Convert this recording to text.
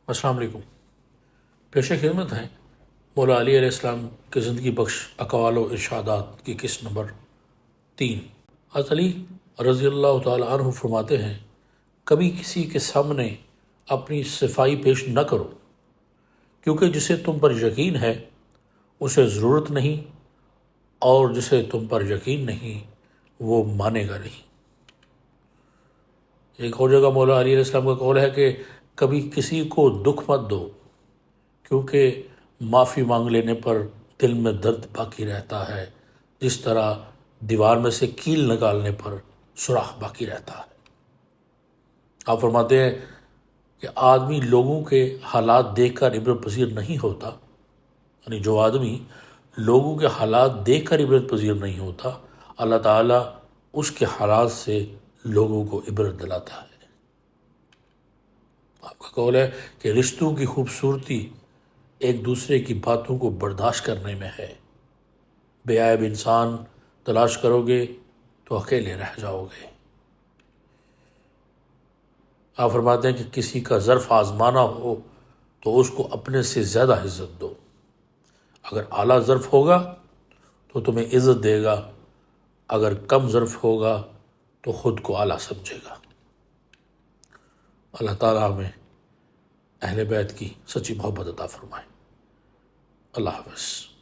السلام علیکم۔ پیش خدمت ہیں مولا علی علیہ السلام کے زندگی بخش اقوال و ارشادات کی قسط نمبر 3۔ حضرت علی رضی اللہ تعالی عنہ فرماتے ہیں، کبھی کسی کے سامنے اپنی صفائی پیش نہ کرو، کیونکہ جسے تم پر یقین ہے اسے ضرورت نہیں، اور جسے تم پر یقین نہیں وہ مانے گا نہیں۔ ایک اور جگہ مولا علی علیہ السلام کا قول ہے کہ کبھی کسی کو دکھ مت دو، کیونکہ معافی مانگ لینے پر دل میں درد باقی رہتا ہے، جس طرح دیوار میں سے کیل نکالنے پر سوراخ باقی رہتا ہے۔ آپ فرماتے ہیں کہ آدمی لوگوں کے حالات دیکھ کر عبرت پذیر نہیں ہوتا، یعنی جو آدمی لوگوں کے حالات دیکھ کر عبرت پذیر نہیں ہوتا، اللہ تعالیٰ اس کے حالات سے لوگوں کو عبرت دلاتا ہے۔ آپ کا قول ہے کہ رشتوں کی خوبصورتی ایک دوسرے کی باتوں کو برداشت کرنے میں ہے۔ بے عیب انسان تلاش کرو گے تو اکیلے رہ جاؤ گے۔ آپ فرماتے ہیں کہ کسی کا ظرف آزمانا ہو تو اس کو اپنے سے زیادہ عزت دو۔ اگر اعلیٰ ظرف ہوگا تو تمہیں عزت دے گا، اگر کم ظرف ہوگا تو خود کو اعلیٰ سمجھے گا۔ اللہ تعالیٰ ہمیں اہل بیت کی سچی محبت عطا فرمائے۔ اللہ حافظ۔